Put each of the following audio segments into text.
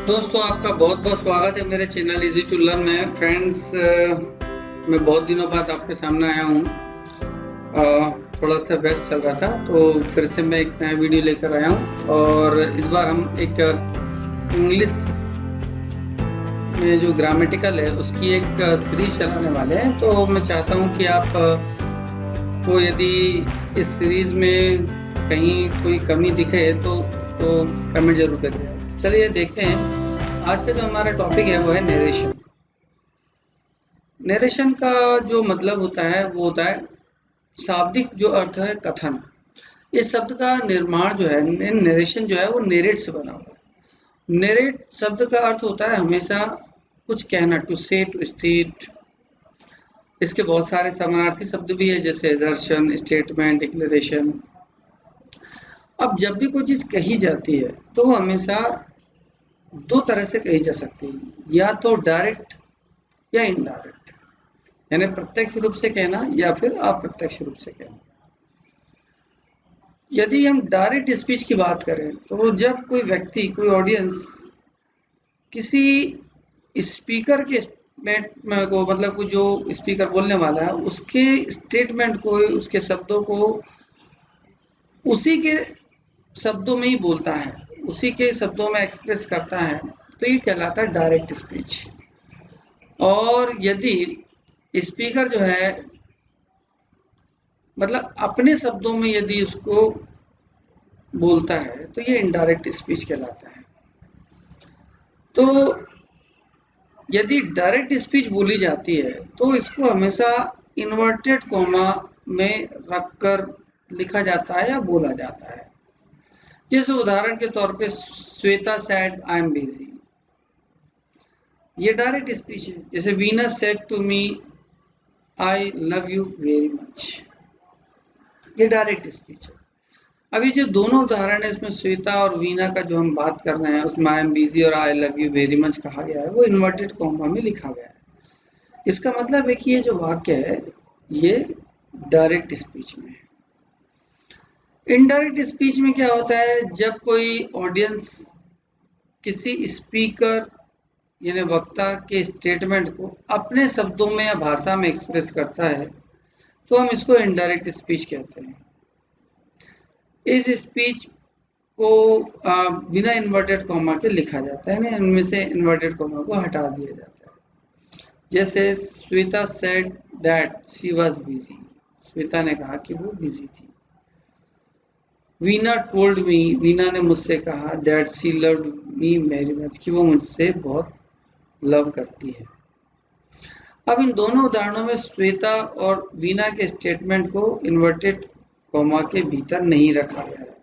दोस्तों, आपका बहुत बहुत स्वागत है मेरे चैनल इजी टू लर्न में। फ्रेंड्स, मैं बहुत दिनों बाद आपके सामने आया हूँ। थोड़ा सा व्यस्त चल रहा था, तो फिर से मैं एक नया वीडियो लेकर आया हूँ। और इस बार हम एक इंग्लिश में जो ग्रामेटिकल है उसकी एक सीरीज चलाने वाले हैं। तो मैं चाहता हूँ कि आप को यदि इस सीरीज में कहीं कोई कमी दिखे तो उसको कमेंट जरूर करिए। चलिए देखते हैं। आज का जो हमारा टॉपिक है वो है नरेशन। नरेशन का जो मतलब होता है वो होता है शाब्दिक जो अर्थ है कथन। इस शब्द का निर्माण जो है नरेशन जो है वो नेरेट से बना हुआ है। नेरेट शब्द का अर्थ होता है हमेशा कुछ कहना, टू से, टू स्टेट। इसके बहुत सारे समानार्थी शब्द भी है, जैसे दर्शन, स्टेटमेंट, डिक्लेरेशन। अब जब भी कोई चीज कही जाती है तो वो हमेशा दो तरह से कही जा सकती है, या तो डायरेक्ट या इनडायरेक्ट, यानी प्रत्यक्ष रूप से कहना या फिर अप्रत्यक्ष रूप से कहना। यदि हम डायरेक्ट स्पीच की बात करें तो जब कोई व्यक्ति, कोई ऑडियंस किसी स्पीकर के स्टेटमेंट को, मतलब को जो स्पीकर बोलने वाला है उसके स्टेटमेंट को, उसके शब्दों को उसी के शब्दों में ही बोलता है, उसी के शब्दों में एक्सप्रेस करता है, तो ये कहलाता है डायरेक्ट स्पीच। और यदि स्पीकर जो है मतलब अपने शब्दों में यदि उसको बोलता है तो ये इनडायरेक्ट स्पीच कहलाता है। तो यदि डायरेक्ट स्पीच बोली जाती है तो इसको हमेशा इन्वर्टेड कॉमा में रखकर लिखा जाता है या बोला जाता है। जैसे उदाहरण के तौर पे Shweta said I am busy, ये डायरेक्ट स्पीच है। जैसे Veena said to me I love you very much, ये डायरेक्ट स्पीच है। अभी जो दोनों उदाहरण है इसमें श्वेता और वीना का जो हम बात कर रहे हैं उसमें आई एम बिजी और आई लव यू वेरी मच कहा गया है, वो इन्वर्टेड कॉमा में लिखा गया है। इसका मतलब है कि ये जो वाक्य है ये डायरेक्ट स्पीच में है। इनडायरेक्ट स्पीच में क्या होता है, जब कोई ऑडियंस किसी स्पीकर यानी वक्ता के स्टेटमेंट को अपने शब्दों में या भाषा में एक्सप्रेस करता है तो हम इसको इनडायरेक्ट स्पीच कहते हैं। इस स्पीच को बिना इन्वर्टेड कॉमा के लिखा जाता है ना, इनमें से इन्वर्टेड कॉमा को हटा दिया जाता है। जैसे Shweta said that she was busy, Shweta ने कहा कि वो बिजी थी। वीना टोल्ड मी, वीना ने मुझसे कहा that she loved me very much, कि वो मुझसे बहुत लव करती है। अब इन दोनों उदाहरणों में श्वेता और वीना के स्टेटमेंट को इन्वर्टेड कॉमा के भीतर नहीं रखा गया है।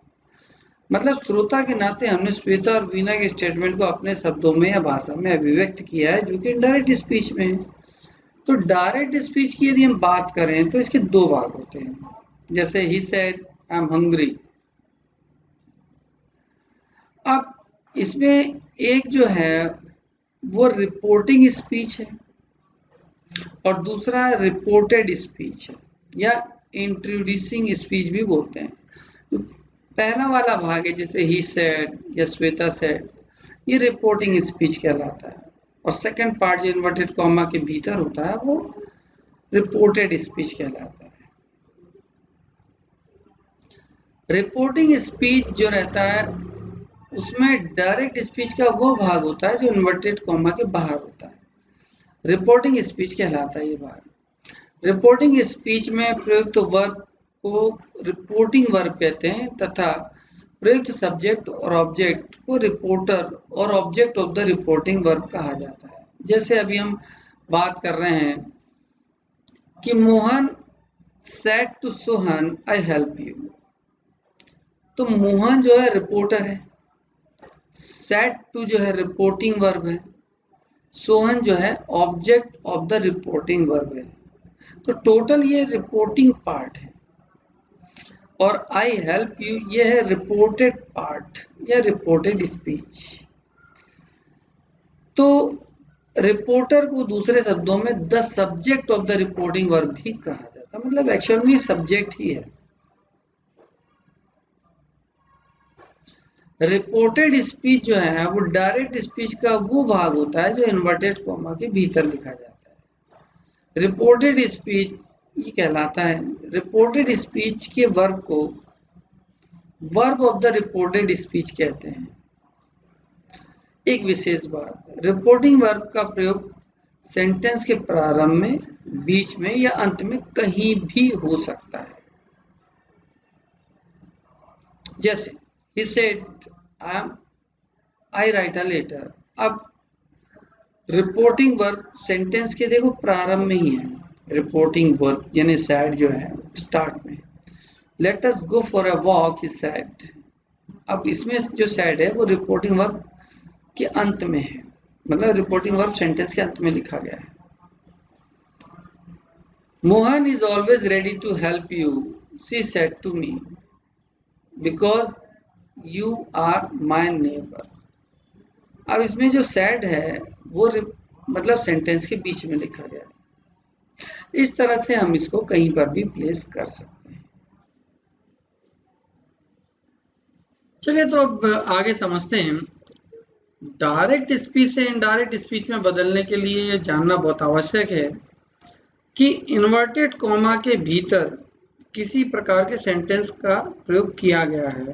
मतलब श्रोता के नाते हमने श्वेता और वीना के स्टेटमेंट को अपने शब्दों में या भाषा में अभिव्यक्त किया है, जो कि इनडायरेक्ट स्पीच में है। तो डायरेक्ट स्पीच की यदि हम बात करें तो इसके दो भाग होते हैं। जैसे he said I am hungry. अब इसमें एक जो है वो रिपोर्टिंग स्पीच है और दूसरा रिपोर्टेड स्पीच है, या इंट्रोड्यूसिंग स्पीच भी बोलते हैं। तो पहला वाला भाग है जैसे ही सेड या श्वेता सेड, ये रिपोर्टिंग स्पीच कहलाता है। और सेकंड पार्ट जो इन्वर्टेड कॉमा के भीतर होता है वो रिपोर्टेड स्पीच कहलाता है। रिपोर्टिंग स्पीच जो रहता है उसमें डायरेक्ट स्पीच का वो भाग होता है जो इन्वर्टेड कॉमा के बाहर होता है, रिपोर्टिंग स्पीच कहलाता है ये भाग। रिपोर्टिंग स्पीच में प्रयुक्त वर्ब को रिपोर्टिंग वर्ब कहते हैं तथा प्रयुक्त सब्जेक्ट और ऑब्जेक्ट को रिपोर्टर और object of the reporting verb कहा जाता है। जैसे अभी हम बात कर रहे हैं कि Mohan said to Sohan I help you, तो मोहन जो है रिपोर्टर है, सेड टू जो है रिपोर्टिंग वर्ब है, सोहन जो है object of the reporting verb है। तो टोटल ये रिपोर्टिंग पार्ट है। और आई हेल्प यू ये है रिपोर्टेड पार्ट या रिपोर्टेड स्पीच। तो रिपोर्टर को दूसरे शब्दों में the subject of the reporting verb भी कहा जाता है, मतलब एक्चुअल में सब्जेक्ट ही है। रिपोर्टेड स्पीच जो है वो डायरेक्ट स्पीच का वो भाग होता है जो इन्वर्टेड कॉमा के भीतर लिखा जाता है। रिपोर्टेड स्पीच ये कहलाता है, रिपोर्टेड स्पीच के वर्ब को verb of the reported speech कहते हैं। एक विशेष बात, रिपोर्टिंग वर्ब का प्रयोग सेंटेंस के प्रारंभ में, बीच में या अंत में कहीं भी हो सकता है। जैसे he said I write a letter। अब रिपोर्टिंग वर्ब सेंटेंस के देखो प्रारंभ में ही है, रिपोर्टिंग वर्ब यानी सैड जो है स्टार्ट में। Let us go for a walk he sad. अब इसमें जो सैड है वो रिपोर्टिंग वर्ब के अंत में है, मतलब रिपोर्टिंग वर्ब सेंटेंस के अंत में लिखा गया है। Mohan is always ready to help you she said to me because you are my neighbour. अब इसमें जो सैड है वो मतलब सेंटेंस के बीच में लिखा गया है। इस तरह से हम इसको कहीं पर भी प्लेस कर सकते हैं। चलिए तो अब आगे समझते हैं। डायरेक्ट स्पीच से इनडायरेक्ट स्पीच में बदलने के लिए ये जानना बहुत आवश्यक है कि इन्वर्टेड कॉमा के भीतर किसी प्रकार के सेंटेंस का प्रयोग किया गया है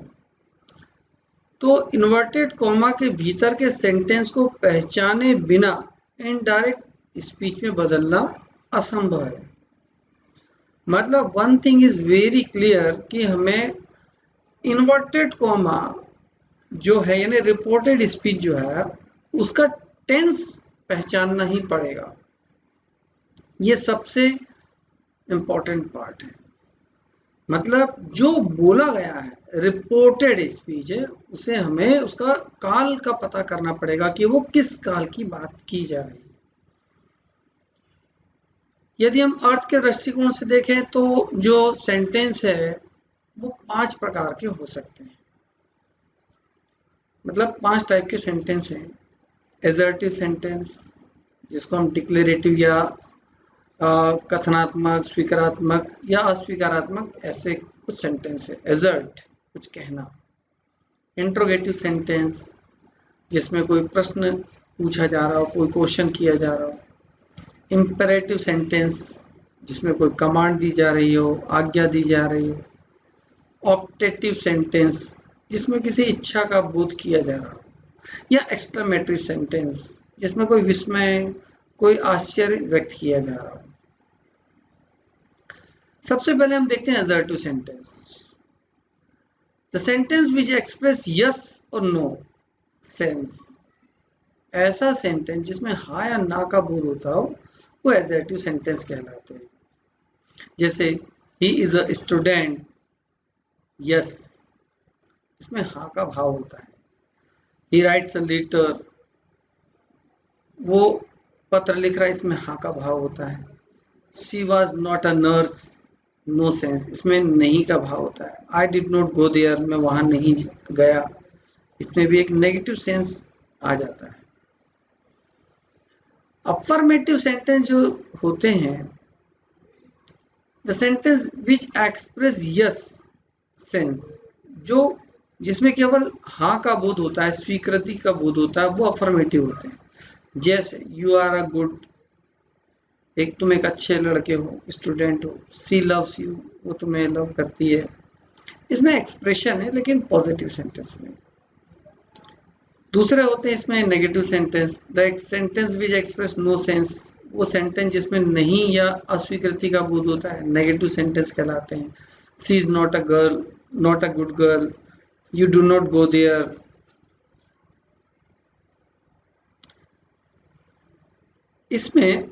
तो इन्वर्टेड कॉमा के भीतर के सेंटेंस को पहचाने बिना इनडायरेक्ट स्पीच में बदलना असंभव है। मतलब one thing is very clear कि हमें इन्वर्टेड कॉमा जो है यानी रिपोर्टेड स्पीच जो है उसका टेंस पहचानना ही पड़ेगा। ये सबसे इम्पोर्टेंट पार्ट है। मतलब जो बोला गया है रिपोर्टेड स्पीच है उसे हमें उसका काल का पता करना पड़ेगा कि वो किस काल की बात की जा रही है। यदि हम अर्थ के दृष्टिकोण से देखें तो जो सेंटेंस है वो 5 प्रकार के हो सकते हैं। मतलब 5 टाइप के सेंटेंस हैं। एजर्टिव सेंटेंस जिसको हम डिक्लेरेटिव या कथनात्मक, स्वीकारात्मक या अस्वीकारात्मक ऐसे कुछ सेंटेंस है। एजर्ट कुछ कहना। इंट्रोगेटिव सेंटेंस जिसमें कोई प्रश्न पूछा जा रहा हो, कोई क्वेश्चन किया जा रहा हो। इम्पेरेटिव सेंटेंस जिसमें कोई कमांड दी जा रही हो, आज्ञा दी जा रही हो। ऑप्टेटिव सेंटेंस जिसमें किसी इच्छा का बोध किया जा रहा हो, या एक्सक्लेमेटरी सेंटेंस जिसमें कोई विस्मय, कोई आश्चर्य व्यक्त किया जा रहा हो। सबसे पहले हम देखते हैं assertive sentence. The sentence which express yes और नो सेंस। ऐसा सेंटेंस जिसमें हाँ या ना का बोध होता हो वो असर्टिव सेंटेंस कहलाते हैं। जैसे he is a student, yes, इसमें हाँ का भाव होता है। ही राइट्स अ लेटर, वो पत्र लिख रहा है, इसमें हाँ का भाव होता है। She was not a nurse, no sense, इसमें नहीं का भाव होता है। I did not go there, मैं वहां नहीं गया, इसमें भी एक नेगेटिव सेंस आ जाता है। अफर्मेटिव सेंटेंस जो होते हैं, the sentence which express yes sense, जो जिसमें केवल हाँ का बोध होता है, स्वीकृति का बोध होता है, वो अफर्मेटिव होते हैं। जैसे यू आर अ गुड, एक तुम एक अच्छे लड़के हो, स्टूडेंट हो। सी लव्स यू, वो तुम्हें लव करती है। इसमें एक्सप्रेशन है लेकिन पॉजिटिव सेंटेंस में। दूसरे होते हैं इसमें negative sentence. The sentence which express no sense, वो सेंटेंस जिसमें नहीं या अस्वीकृति का बोध होता है, नेगेटिव सेंटेंस कहलाते हैं। She is not a girl, not a good girl, you do not go there. इसमें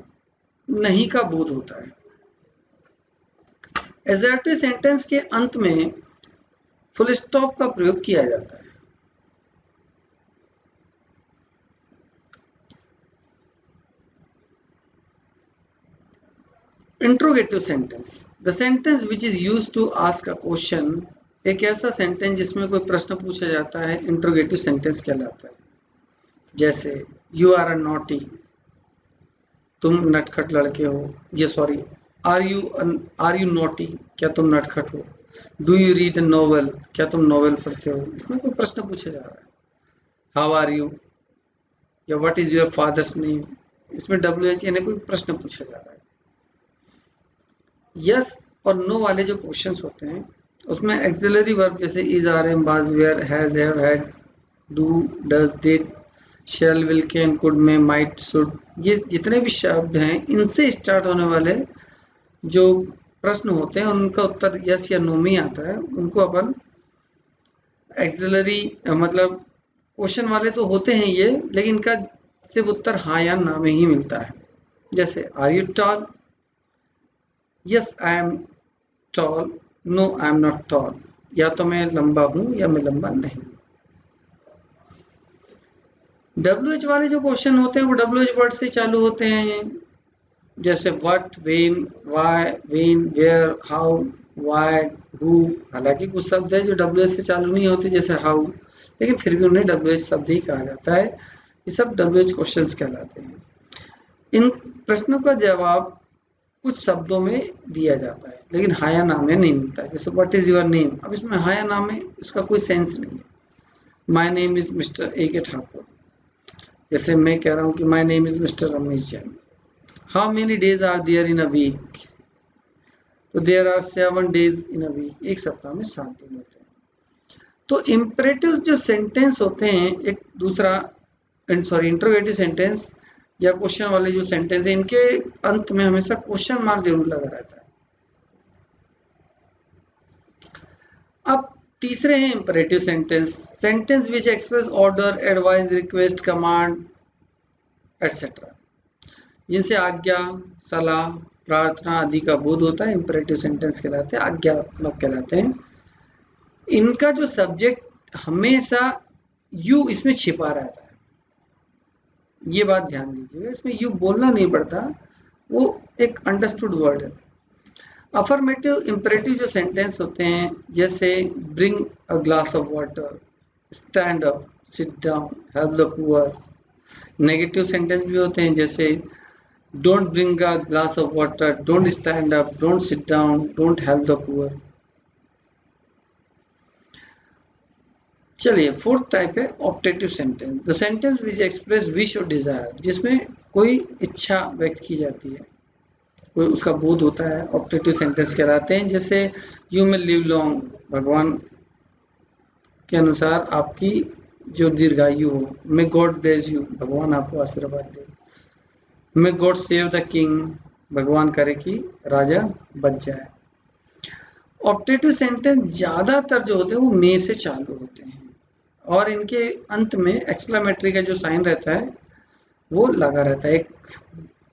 नहीं का बोध होता है। एजर्टिव सेंटेंस के अंत में फुल स्टॉप का प्रयोग किया जाता है। Interrogative sentence, the sentence which is used to ask a question, एक ऐसा सेंटेंस जिसमें कोई प्रश्न पूछा जाता है, इंट्रोगेटिव सेंटेंस कहलाता है। जैसे यू आर अ नॉटी, तुम नटखट लड़के हो। ये सॉरी, आर यू नॉटी, क्या तुम नटखट हो। Do you read a novel, क्या तुम नॉवेल पढ़ते हो, इसमें कोई प्रश्न पूछा जा रहा है। हाउ आर यू, या what is your father's name, इसमें डब्ल्यू एच यानी कोई प्रश्न पूछा जा रहा है। यस और नो वाले जो क्वेश्चंस होते हैं उसमें एक्सिलरी वर्ब जैसे is, are, am, was, were, has, have, had, do, does, did, shall, will, can, could, may, might, should, ये जितने भी शब्द हैं इनसे स्टार्ट होने वाले जो प्रश्न होते हैं उनका उत्तर यस या नो में आता है, उनको अपन एक्सिलरी मतलब क्वेश्चन वाले तो होते हैं ये, लेकिन इनका सिर्फ उत्तर हाँ या ना में ही मिलता है। जैसे are you tall, yes I am tall, no I am not tall, या तो मैं लंबा हूं या मैं लंबा नहीं। डब्ल्यू एच वाले जो क्वेश्चन होते हैं वो डब्ल्यू एच वर्ड से चालू होते हैं, जैसे what, when, why, when, where, how, why, who. हालांकि कुछ शब्द है जो डब्ल्यू एच से चालू नहीं होते जैसे हाउ, लेकिन फिर भी उन्हें डब्ल्यू एच शब्द ही कहा जाता है। ये सब डब्ल्यू एच क्वेश्चन कहलाते हैं। इन प्रश्नों का जवाब कुछ शब्दों में दिया जाता है लेकिन हाँ या ना में नहीं मिलता है। जैसे व्हाट इज योर नेम, अब इसमें हाँ या ना में इसका कोई सेंस नहीं है। My name is mister A K Thakur, जैसे मैं कह रहा हूँ कि my name is mister Ramesh Jain. How many days are there in a week, तो there are 7 days in a week, एक सप्ताह में 7 दिन होते हैं। तो इम्परेटिव जो सेंटेंस होते हैं, एक दूसरा सॉरी इंटरोगेटिव सेंटेंस या क्वेश्चन वाले जो सेंटेंस है, इनके अंत में हमेशा क्वेश्चन मार्क जरूर लगा रहता है। अब तीसरे हैं imperative sentence, sentence which express order, advice, request, command etcetera, जिनसे आज्ञा, सलाह, प्रार्थना आदि का बोध होता है, इंपरेटिव सेंटेंस कहलाते हैं, आज्ञात्मक कहलाते हैं। इनका जो सब्जेक्ट हमेशा यू इसमें छिपा रहता है, ये बात ध्यान दीजिएगा, इसमें यू बोलना नहीं पड़ता, वो एक अंडरस्टूड वर्ड है। अफर्मेटिव इंपरेटिव जो सेंटेंस होते हैं जैसे bring a glass of water, stand up, sit down, help the poor. Negative sentence भी होते हैं जैसे don't bring a glass of water, don't stand up, don't sit down, don't help the poor. चलिए fourth type है optative sentence, the sentence which express wish और Dzire, जिसमें कोई इच्छा व्यक्त की जाती है, कोई उसका बोध होता है, ऑप्टेटिव सेंटेंस कहलाते हैं। जैसे यू में लिव लॉन्ग, भगवान के अनुसार आपकी जो दीर्घायु हो। मे गॉड ब्लेस यू, भगवान आपको आशीर्वाद दे। May God save the king, भगवान करे कि राजा बच जाए। ऑप्टेटिव सेंटेंस ज्यादातर जो होते हैं वो मे से चालू होते हैं और इनके अंत में एक्सक्लेमेटरी का जो साइन रहता है वो लगा रहता है, एक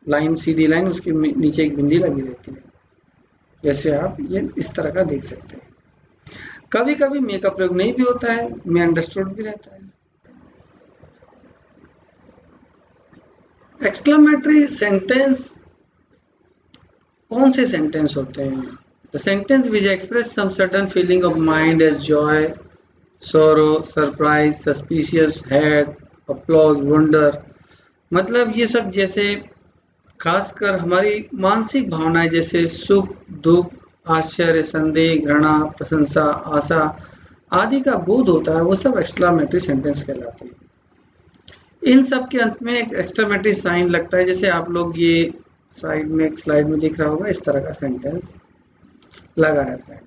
लाइन, सीधी लाइन, उसके नीचे एक बिंदी लगी रहती है, जैसे आप ये इस तरह का देख सकते हैं। कभी कभी मे का प्रयोग नहीं भी होता है, मे अंडरस्टूड भी रहता है। एक्सक्लेमेटरी सेंटेंस कौन से सेंटेंस होते हैं? The sentence which express some sudden feeling of mind as joy, sorrow, surprise, suspicious, had, applause, wonder. मतलब ये सब जैसे खासकर हमारी मानसिक भावनाएं जैसे सुख, दुख, आश्चर्य, संदेह, घृणा, प्रशंसा, आशा आदि का बोध होता है, वो सब एक्सक्लेमेटरी सेंटेंस कहलाते हैं। इन सब के अंत में एक एक्सक्लेमेटरी साइन लगता है, जैसे आप लोग ये साइड में एक स्लाइड में दिख रहा होगा, इस तरह का सेंटेंस लगा रहता है।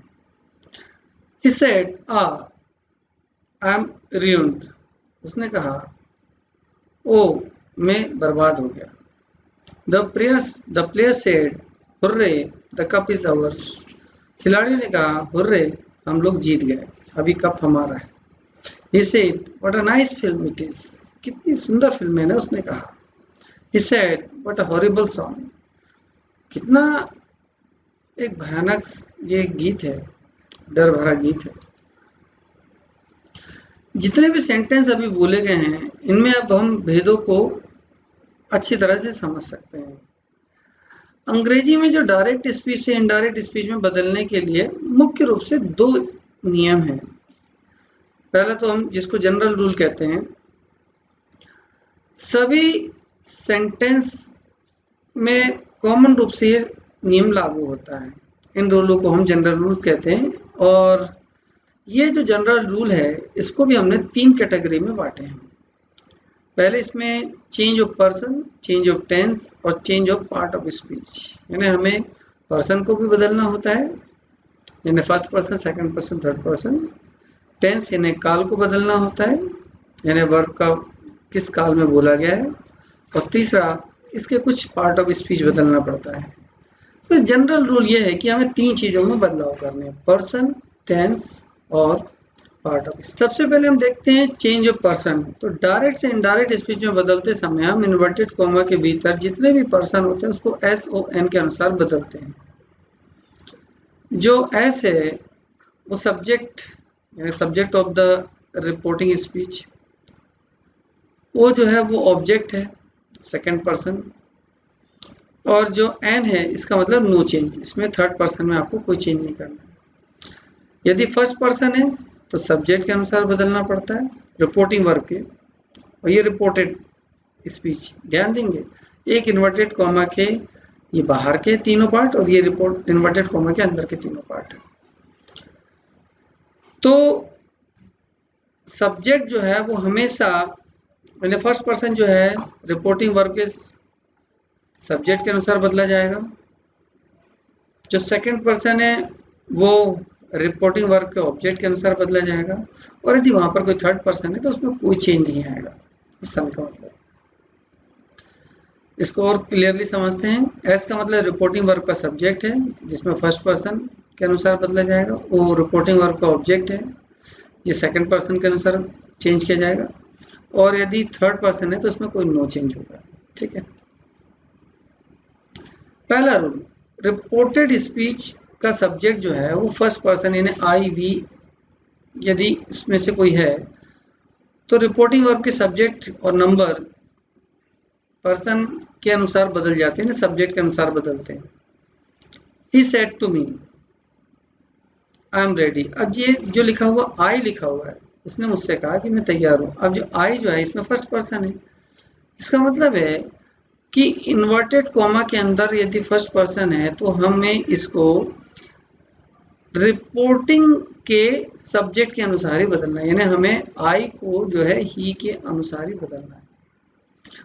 He said, I am ruined, उसने कहा ओ मैं बर्बाद हो गया। The player said, hurray, the cup is ours, खिलाड़ी ने कहा हुर्रे, हम लोग जीत गए, अभी कप हमारा है। He said, what a nice film it is, कितनी सुंदर फिल्म है ना, उसने कहा। He said, what a horrible song, कितना एक भयानक ये गीत है, डर भरा गीत है। जितने भी सेंटेंस अभी बोले गए हैं इनमें अब हम भेदों को अच्छी तरह से समझ सकते हैं। अंग्रेजी में जो डायरेक्ट स्पीच से इनडायरेक्ट स्पीच में बदलने के लिए मुख्य रूप से 2 नियम हैं। पहला तो हम जिसको जनरल रूल कहते हैं, सभी सेंटेंस में कॉमन रूप से ये नियम लागू होता है। इन रूलों को हम जनरल रूल कहते हैं। और ये जो जनरल रूल है इसको भी हमने 3 कैटेगरी में बांटे हैं। पहले इसमें change of person, change of tense और change of part of speech, यानी हमें पर्सन को भी बदलना होता है, यानी first person, second person, third person. Tense यानी काल को बदलना होता है, यानी वर्ब का किस काल में बोला गया है। और तीसरा, इसके कुछ पार्ट ऑफ स्पीच बदलना पड़ता है। तो जनरल रूल ये है कि हमें 3 चीज़ों में बदलाव करने हैं, पर्सन, टेंस और पार्ट ऑफ। सबसे पहले हम देखते हैं चेंज ऑफ पर्सन। तो डायरेक्ट से इनडायरेक्ट स्पीच में बदलते समय हम इन्वर्टेड कॉमा के भीतर जितने भी पर्सन होते हैं उसको SON के अनुसार बदलते हैं। जो एस है वो सब्जेक्ट, यानी subject of the reporting speech. वो जो है वो ऑब्जेक्ट है, सेकंड पर्सन। और जो एन है इसका मतलब नो चेंज, इसमें थर्ड पर्सन में आपको कोई चेंज नहीं करना। यदि फर्स्ट पर्सन है तो सब्जेक्ट के अनुसार बदलना पड़ता है रिपोर्टिंग वर्ब के, और ये रिपोर्टेड स्पीच। ध्यान देंगे, एक इन्वर्टेड कॉमा के ये बाहर के तीनों पार्ट और ये रिपोर्ट इन्वर्टेड कॉमा के अंदर के तीनों पार्ट है। तो सब्जेक्ट जो है वो हमेशा, मैंने फर्स्ट पर्सन जो है रिपोर्टिंग वर्ब के सब्जेक्ट के अनुसार बदला जाएगा। जो सेकंड पर्सन है वो रिपोर्टिंग वर्ब के ऑब्जेक्ट के अनुसार बदला जाएगा। और यदि वहां पर कोई थर्ड पर्सन है तो उसमें कोई चेंज नहीं आएगा। इस सन का मतलब, इसको और क्लियरली समझते हैं। एस का मतलब रिपोर्टिंग वर्ब का सब्जेक्ट है जिसमें फर्स्ट पर्सन के अनुसार बदला जाएगा, वो रिपोर्टिंग वर्ब का ऑब्जेक्ट है ये सेकंड पर्सन के अनुसार चेंज किया जाएगा। और यदि थर्ड पर्सन है तो उसमें कोई नो चेंज होगा। ठीक है। पहला रूल, रिपोर्टेड स्पीच का सब्जेक्ट जो है वो फर्स्ट पर्सन यानी आई वी, यदि इसमें से कोई है तो रिपोर्टिंग वर्ब के सब्जेक्ट और नंबर पर्सन के अनुसार बदल जाते हैं ना, सब्जेक्ट के अनुसार बदलते हैं। He said to me I am ready. अब ये जो लिखा हुआ आई लिखा हुआ है, उसने मुझसे कहा कि मैं तैयार हूं। अब जो आई जो है इसमें फर्स्ट पर्सन है, इसका मतलब है कि इन्वर्टेड कॉमा के अंदर यदि फर्स्ट पर्सन है तो हमें इसको रिपोर्टिंग के सब्जेक्ट के अनुसार ही बदलना है, यानी हमें आई को जो है ही के अनुसार ही बदलना है।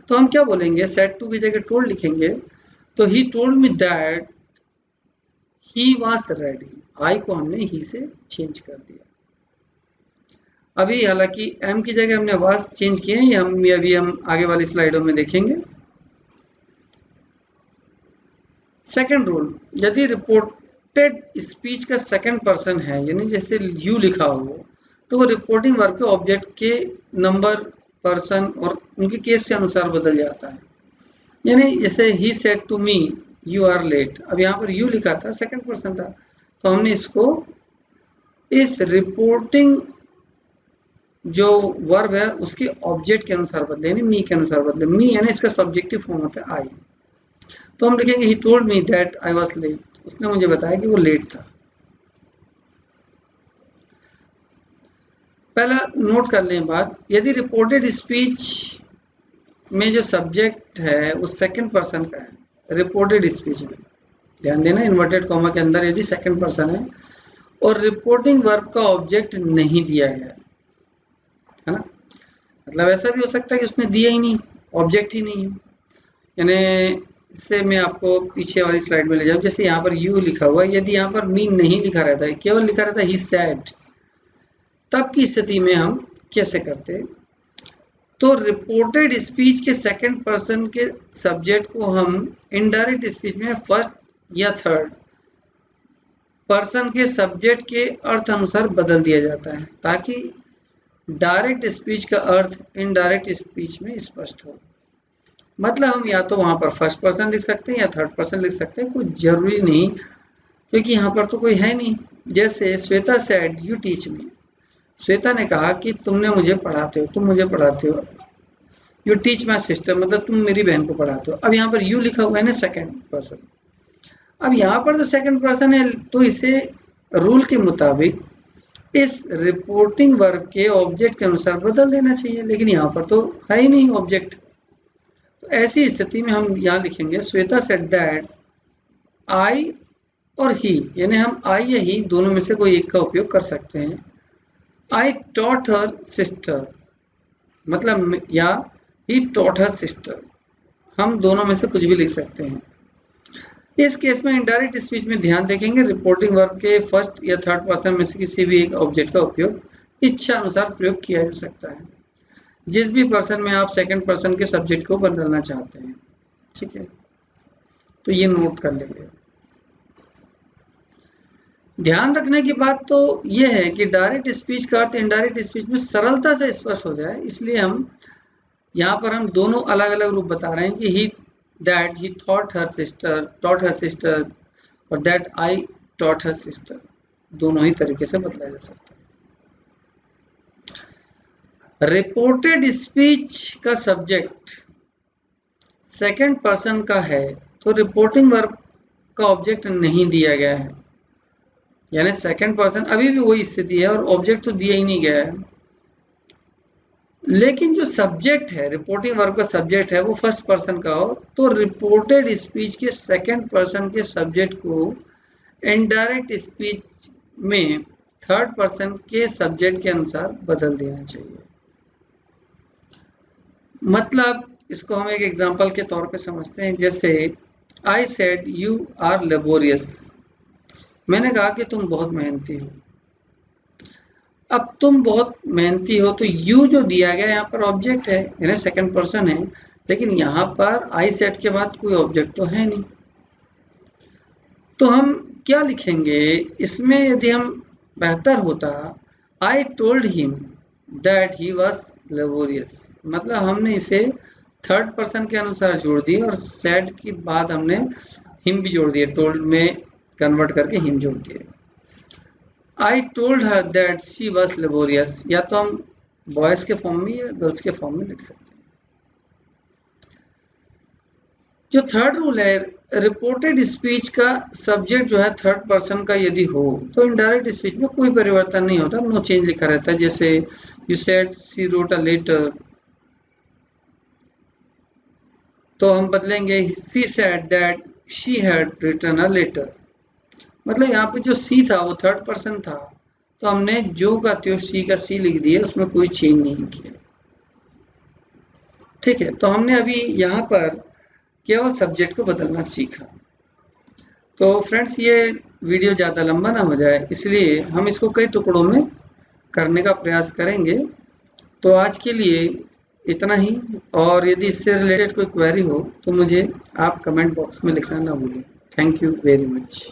तो हम क्या बोलेंगे, सेड टू की जगह टोल्ड लिखेंगे। तो he told me that he was ready. I को हमने ही से चेंज कर दिया। अभी हालांकि एम की जगह हमने वाज चेंज किए हैं, ये हम आगे वाली स्लाइडों में देखेंगे। सेकंड रूल, यदि रिपोर्टेड स्पीच का सेकंड पर्सन है, यानी जैसे यू लिखा हो, तो वो रिपोर्टिंग वर्ब के ऑब्जेक्ट के नंबर, पर्सन और उनके केस के अनुसार बदल जाता है। यानी जैसे he said to me you are late, अब यहाँ पर यू लिखा था, सेकंड पर्सन था, तो हमने इसको इस रिपोर्टिंग जो वर्ब है उसके ऑब्जेक्ट के अनुसार बदले, यानी मी के अनुसार बदले। मी यानी इसका सब्जेक्टिव फॉर्म होता है आई। तो हम लिखेंगे he told me that I was late, उसने मुझे बताया कि वो लेट था। पहला नोट कर लें बात, यदि रिपोर्टेड स्पीच में जो सब्जेक्ट है वो सेकंड पर्सन का है, रिपोर्टेड स्पीच में ध्यान देना, इन्वर्टेड कॉमा के अंदर यदि सेकंड पर्सन है और रिपोर्टिंग वर्ब का ऑब्जेक्ट नहीं दिया गया है ना, मतलब ऐसा भी हो सकता है कि उसने दिया ही नहीं, ऑब्जेक्ट ही नहीं है। यानी इससे मैं आपको पीछे वाली स्लाइड में ले जाऊं, जैसे यहाँ पर यू लिखा हुआ है, यदि यहाँ पर मी नहीं लिखा रहता है, केवल लिखा रहता है ही सैड, तब की स्थिति में हम कैसे करते, तो रिपोर्टेड स्पीच के सेकंड पर्सन के सब्जेक्ट को हम इनडायरेक्ट स्पीच में फर्स्ट या थर्ड पर्सन के सब्जेक्ट के अर्थ अनुसार बदल दिया जाता है, ताकि डायरेक्ट स्पीच का अर्थ इनडायरेक्ट स्पीच में स्पष्ट हो। मतलब हम या तो वहां पर फर्स्ट पर्सन लिख सकते हैं या थर्ड पर्सन लिख सकते हैं, कोई जरूरी नहीं, क्योंकि यहाँ पर तो कोई है नहीं। जैसे Shweta said you teach me, Shweta ने कहा कि तुमने मुझे पढ़ाते हो, तुम मुझे पढ़ाते हो। यू टीच माई सिस्टर मतलब तुम मेरी बहन को पढ़ाते हो। अब यहाँ पर यू लिखा हुआ है ना सेकंड पर्सन, अब यहाँ पर तो सेकंड पर्सन है, तो इसे रूल के मुताबिक इस रिपोर्टिंग वर्ब के ऑब्जेक्ट के अनुसार बदल देना चाहिए, लेकिन यहाँ पर तो है ही नहीं ऑब्जेक्ट। तो ऐसी स्थिति में हम यहाँ लिखेंगे श्वेता सेड दैट आई और ही, यानी हम आई या ही दोनों में से कोई एक का उपयोग कर सकते हैं। आई टॉट हर सिस्टर, मतलब या ही टॉट हर सिस्टर, हम दोनों में से कुछ भी लिख सकते हैं। इस केस में इनडायरेक्ट स्पीच में ध्यान देखेंगे रिपोर्टिंग वर्ब के फर्स्ट या थर्ड पर्सन में से किसी भी एक ऑब्जेक्ट का उपयोग इच्छा अनुसार प्रयोग किया जा सकता है, जिस भी पर्सन में आप सेकंड पर्सन के सब्जेक्ट को बदलना चाहते हैं। ठीक है, तो ये नोट कर लेंगे। ध्यान रखने की बात तो ये है कि डायरेक्ट स्पीच का अर्थ इनडायरेक्ट स्पीच में सरलता से स्पष्ट हो जाए, इसलिए हम यहाँ पर हम दोनों अलग अलग रूप बता रहे हैं कि he that he thought her sister और that I taught her sister, दोनों ही तरीके से बदला जा सकता है। रिपोर्टेड स्पीच का सब्जेक्ट सेकंड पर्सन का है तो रिपोर्टिंग वर्ब का ऑब्जेक्ट नहीं दिया गया है, यानी सेकंड पर्सन अभी भी वही स्थिति है और ऑब्जेक्ट तो दिया ही नहीं गया है। लेकिन जो सब्जेक्ट है, रिपोर्टिंग वर्ब का सब्जेक्ट है, वो फर्स्ट पर्सन का हो तो रिपोर्टेड स्पीच के सेकंड पर्सन के सब्जेक्ट को इनडायरेक्ट स्पीच में थर्ड पर्सन के सब्जेक्ट के अनुसार बदल देना चाहिए। मतलब इसको हम एक एग्जांपल के तौर पे समझते हैं, जैसे I said you are laborious, मैंने कहा कि तुम बहुत मेहनती हो। अब तुम बहुत मेहनती हो तो यू जो दिया गया यहाँ पर ऑब्जेक्ट है, यानी सेकंड पर्सन है, लेकिन यहाँ पर आई सेट के बाद कोई ऑब्जेक्ट तो है नहीं। तो हम क्या लिखेंगे इसमें, यदि हम बेहतर होता I told him that he was laborious, मतलब हमने इसे थर्ड पर्सन के अनुसार जोड़ दिए और सेड के बाद हमने हिम भी जोड़ दिए, टोल्ड में कन्वर्ट करके हिम जोड़ दिए। I told her that she was laborious, या तो हम बॉयज के फॉर्म में या गर्ल्स के फॉर्म में लिख सकते हैं। जो थर्ड रूल है, रिपोर्टेड स्पीच का सब्जेक्ट जो है थर्ड पर्सन का यदि हो तो इनडायरेक्ट स्पीच में कोई परिवर्तन नहीं होता, नो चेंज लिखा रहता है। जैसे you said she wrote a letter, तो हम बदलेंगे she said that she had written a letter, मतलब यहाँ पे जो सी था वो थर्ड पर्सन था, तो हमने जो का त्यो सी का सी लिख दिया, उसमें कोई चेंज नहीं किया। ठीक है, तो हमने अभी यहाँ पर केवल सब्जेक्ट को बदलना सीखा। तो फ्रेंड्स, ये वीडियो ज़्यादा लंबा ना हो जाए इसलिए हम इसको कई टुकड़ों में करने का प्रयास करेंगे। तो आज के लिए इतना ही, और यदि इससे रिलेटेड कोई क्वेरी हो तो मुझे आप कमेंट बॉक्स में लिखना ना भूलें। Thank you very much.